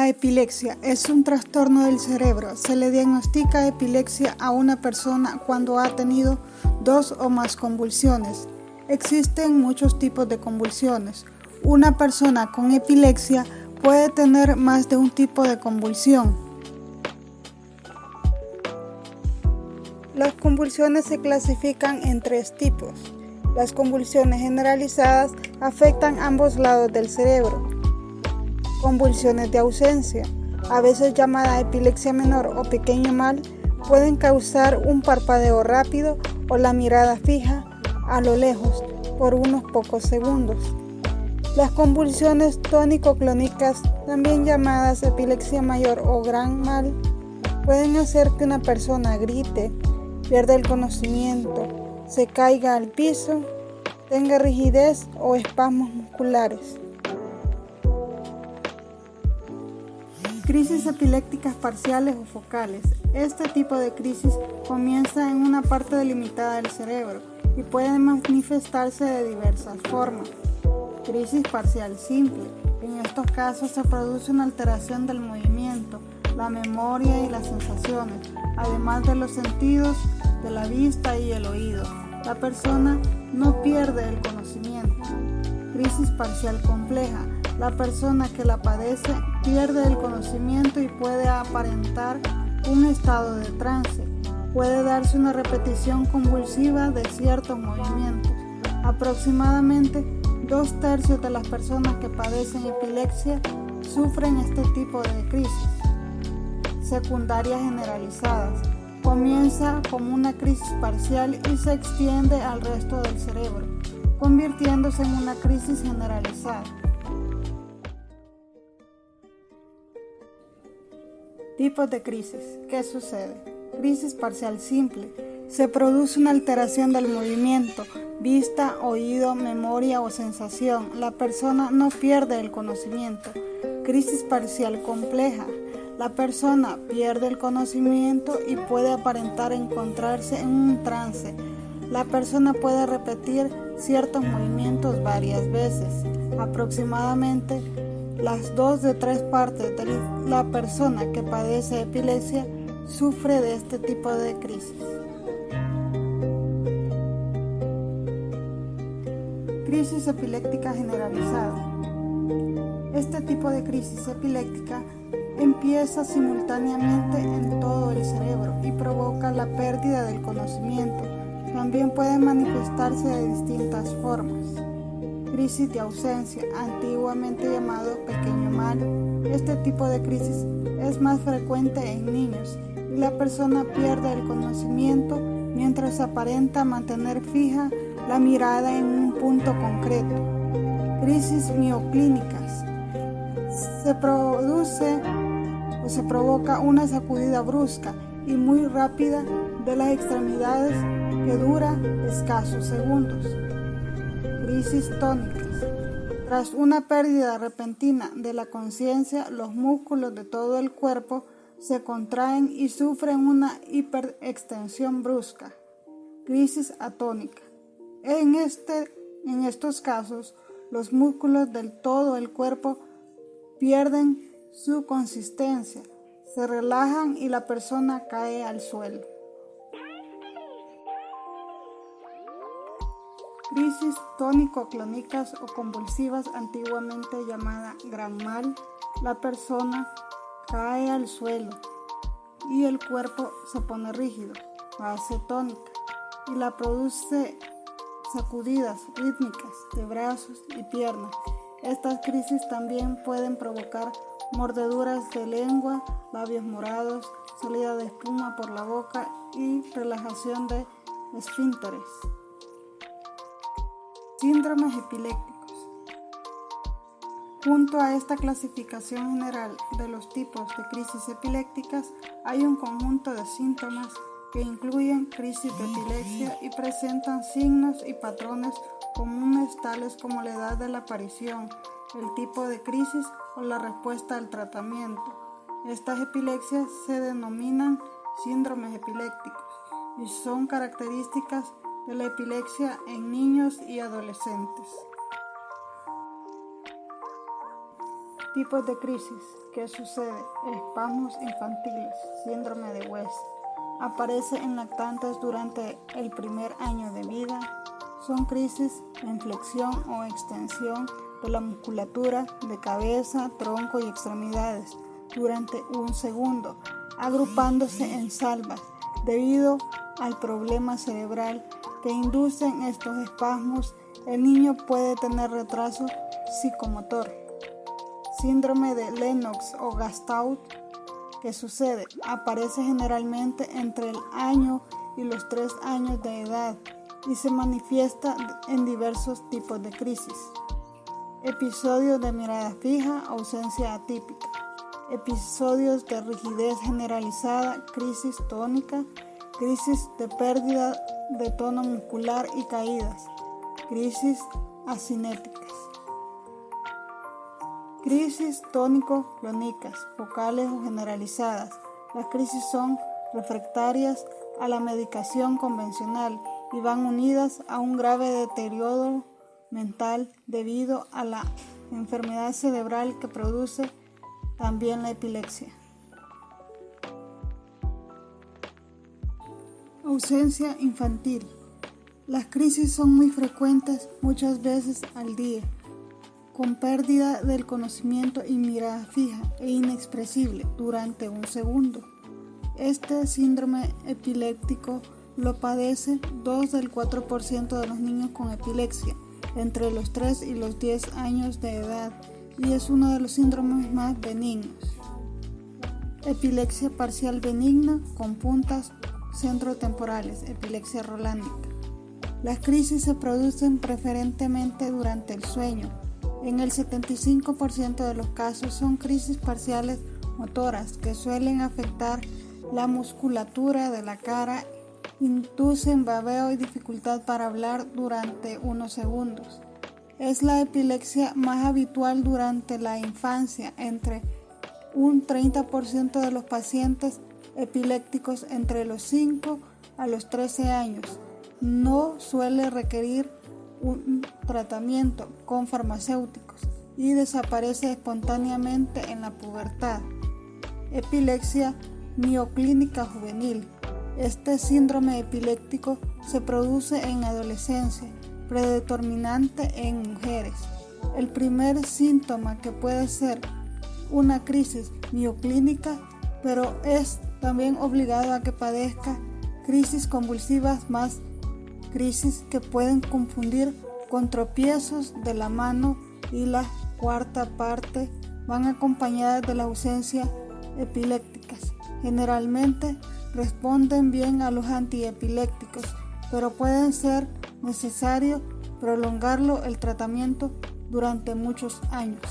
La epilepsia es un trastorno del cerebro. Se le diagnostica epilepsia a una persona cuando ha tenido 2 o más convulsiones. Existen muchos tipos de convulsiones. Una persona con epilepsia puede tener más de un tipo de convulsión. Las convulsiones se clasifican en 3 tipos. Las convulsiones generalizadas afectan ambos lados del cerebro. Convulsiones de ausencia, a veces llamada epilepsia menor o pequeño mal, pueden causar un parpadeo rápido o la mirada fija a lo lejos por unos pocos segundos. Las convulsiones tónico-clónicas, también llamadas epilepsia mayor o gran mal, pueden hacer que una persona grite, pierda el conocimiento, se caiga al piso, tenga rigidez o espasmos musculares. Crisis epilépticas parciales o focales. Este tipo de crisis comienza en una parte delimitada del cerebro y puede manifestarse de diversas formas. Crisis parcial simple. En estos casos se produce una alteración del movimiento, la memoria y las sensaciones, además de los sentidos de la vista y el oído. La persona no pierde el conocimiento. Crisis parcial compleja. La persona que la padece pierde el conocimiento y puede aparentar un estado de trance. Puede darse una repetición convulsiva de ciertos movimientos. Aproximadamente 2/3 de las personas que padecen epilepsia sufren este tipo de crisis. Secundarias generalizadas. Comienza como una crisis parcial y se extiende al resto del cerebro, convirtiéndose en una crisis generalizada. Tipos de crisis. ¿Qué sucede? Crisis parcial simple. Se produce una alteración del movimiento, vista, oído, memoria o sensación. La persona no pierde el conocimiento. Crisis parcial compleja. La persona pierde el conocimiento y puede aparentar encontrarse en un trance. La persona puede repetir ciertos movimientos varias veces. Aproximadamente las 2 de 3 partes de la persona que padece epilepsia sufre de este tipo de crisis. Crisis epiléptica generalizada. Este tipo de crisis epiléptica empieza simultáneamente en todo el cerebro y provoca la pérdida del conocimiento. También puede manifestarse de distintas formas. Crisis de ausencia, antiguamente llamado pequeño mal. Este tipo de crisis es más frecuente en niños y la persona pierde el conocimiento mientras aparenta mantener fija la mirada en un punto concreto. Crisis mioclínicas. Se provoca una sacudida brusca y muy rápida de las extremidades que dura escasos segundos. Crisis tónicas. Tras una pérdida repentina de la conciencia, los músculos de todo el cuerpo se contraen y sufren una hiperextensión brusca. Crisis atónica. En estos casos, los músculos de todo el cuerpo pierden su consistencia, se relajan y la persona cae al suelo. Crisis tónico-clónicas o convulsivas, antiguamente llamada gran mal. La persona cae al suelo y el cuerpo se pone rígido, fase tónica, y la produce sacudidas rítmicas de brazos y piernas. Estas crisis también pueden provocar mordeduras de lengua, labios morados, salida de espuma por la boca y relajación de esfínteres. Síndromes epilépticos. Junto a esta clasificación general de los tipos de crisis epilépticas, hay un conjunto de síntomas que incluyen crisis de epilepsia y presentan signos y patrones comunes tales como la edad de la aparición, el tipo de crisis o la respuesta al tratamiento. Estas epilepsias se denominan síndromes epilépticos y son características de la epilepsia en niños y adolescentes. Tipos de crisis. ¿Qué sucede? Espasmos infantiles, síndrome de West. Aparece en lactantes durante el primer año de vida. Son crisis de inflexión o extensión de la musculatura de cabeza, tronco y extremidades durante un segundo, agrupándose en salvas debido al problema cerebral que inducen estos espasmos. El niño puede tener retraso psicomotor. Síndrome de Lennox o Gastaut. ¿Qué sucede? Aparece generalmente entre el año y los 3 años de edad y se manifiesta en diversos tipos de crisis. Episodios de mirada fija, ausencia atípica. Episodios de rigidez generalizada, crisis tónica, crisis de pérdida de tono muscular y caídas, crisis asinéticas. Crisis tónico-clónicas, focales o generalizadas. Las crisis son refractarias a la medicación convencional y van unidas a un grave deterioro mental debido a la enfermedad cerebral que produce también la epilepsia. Ausencia infantil. Las crisis son muy frecuentes, muchas veces al día, con pérdida del conocimiento y mirada fija e inexpresible durante un segundo. Este síndrome epiléptico lo padece 2 del 4% de los niños con epilepsia entre los 3 y los 10 años de edad y es uno de los síndromes más benignos. Epilepsia parcial benigna con puntas centrotemporales, epilepsia rolándica. Las crisis se producen preferentemente durante el sueño. En el 75% de los casos son crisis parciales motoras que suelen afectar la musculatura de la cara, inducen babeo y dificultad para hablar durante unos segundos. Es la epilepsia más habitual durante la infancia. Entre un 30% de los pacientes epilépticos entre los 5 a los 13 años no suele requerir un tratamiento con farmacéuticos y desaparece espontáneamente en la pubertad. Epilepsia mioclínica juvenil. Este síndrome epiléptico se produce en adolescencia, predominante en mujeres. El primer síntoma que puede ser una crisis mioclínica, pero es también obligado a que padezca crisis convulsivas más crisis que pueden confundir con tropiezos de la mano y la cuarta parte van acompañadas de la ausencia epilépticas. Generalmente responden bien a los antiepilépticos, pero pueden ser necesario prolongarlo el tratamiento durante muchos años.